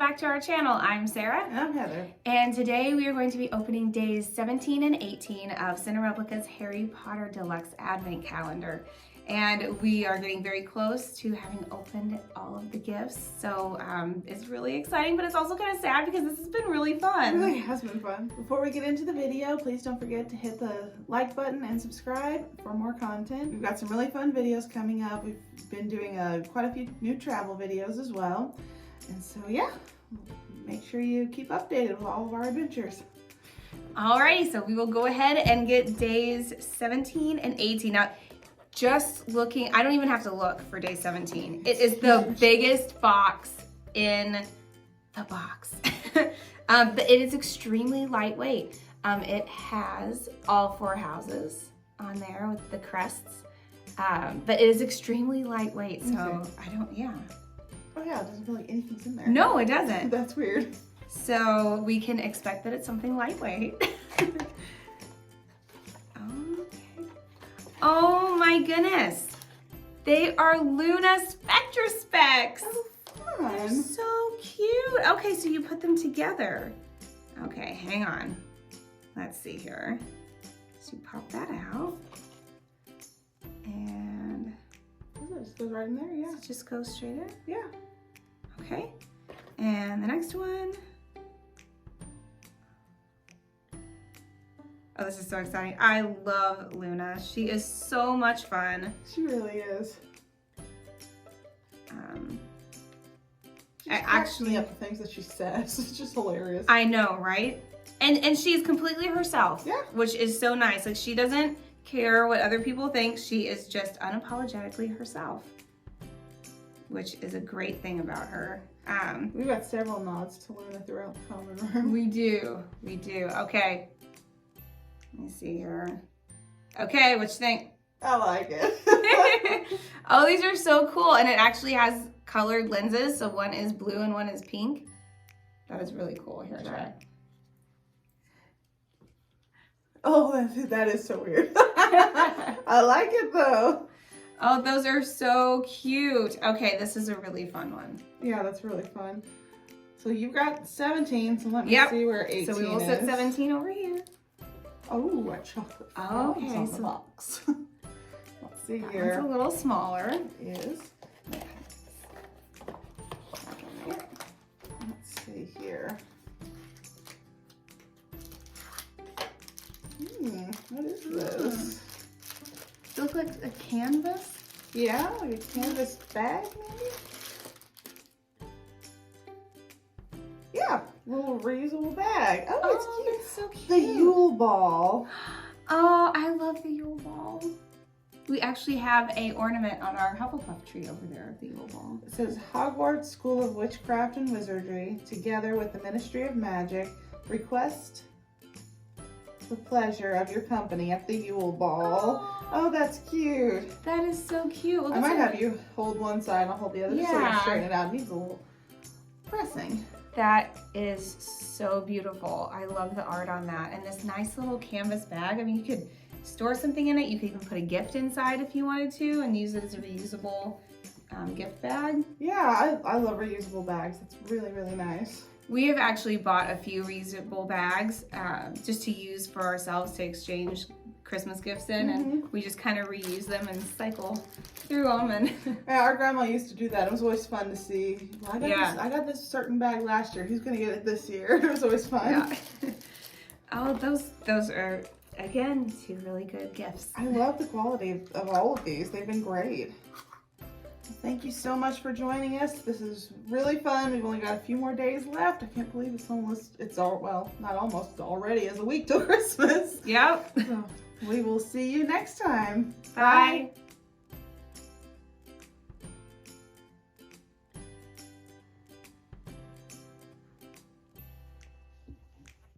back to our channel. I'm Sarah. And I'm Heather. And today we are going to be opening days 17 and 18 of Cinereplicas Harry Potter Deluxe Advent Calendar. And we are getting very close to having opened all of the gifts. So it's really exciting, but it's also kind of sad because this has been really fun. It really has been fun. Before we get into the video, please don't forget to hit the like button and subscribe for more content. We've got some really fun videos coming up. We've been doing quite a few new travel videos as well. And so yeah, make sure you keep updated with all of our adventures. Alrighty, so we will go ahead and get days 17 and 18. Now, just looking, I don't even have to look for day 17. It is the biggest box in the box. But it is extremely lightweight. It has all 4 houses on there with the crests. But it is extremely lightweight, so Okay. Oh yeah, it doesn't feel like anything's in there. No, it doesn't. That's weird. So we can expect that it's something lightweight. Oh my goodness. They are Luna Spectra Specs. Oh, They're fun. so cute. Okay, so you put them together. Okay, hang on. Let's see here. So you pop that out. And Oh, it just goes right in there, yeah. it just goes straight in. Yeah. Okay. And the next one. Oh, this is so exciting. I love Luna. She is so much fun. She really is. I actually up the things that she says. It's just hilarious. I know, right? And she's completely herself. Yeah. Which is so nice. Like, she doesn't care what other people think. She is just unapologetically herself, which is a great thing about her. We've got several nods to Luna throughout the common room. We do. Okay. Let me see here. Okay, what you think? I like it. Oh, these are so cool. And it actually has colored lenses. So one is blue and one is pink. That is really cool. Here, try. Oh, that is so weird. I like it though. Oh, those are so cute. Okay, this is a really fun one. Yeah, that's really fun. So you've got 17, so let me see where 18 is. So we will set 17 over here. Oh, a chocolate Oh, okay, on the so box. Let's see It's here. a little smaller. It is. Let's see here. What is this? Does it look like a canvas? Yeah, like a canvas bag maybe? Yeah, little reusable bag. Oh, it's cute. That's so cute. The Yule Ball. Oh, I love the Yule Ball. We actually have a ornament on our Hufflepuff tree over there, the Yule Ball. It says Hogwarts School of Witchcraft and Wizardry, together with the Ministry of Magic, request the pleasure of your company at the Yule Ball. Oh, that's cute. That is so cute. Well, I might have you hold one side and I'll hold the other so you Yeah. straighten it out. It needs a little pressing. That is so beautiful. I love the art on that. And this nice little canvas bag. I mean, you could store something in it. You could even put a gift inside if you wanted to and use it as a reusable gift bag. Yeah, I love reusable bags. It's really, really nice. We have actually bought a few reusable bags just to use for ourselves to exchange Christmas gifts in, and we just kind of reuse them and cycle through them. And Yeah, our grandma used to do that. It was always fun to see. Well, I got this certain bag last year. Who's gonna get it this year? It was always fun. yeah. Oh, those are again 2 really good gifts. I love the quality of all of these. They've been great. Thank you so much for joining us. This is really fun. We've only got a few more days left. I can't believe it's already is a week till Christmas. Yep. So we will see you next time. Bye.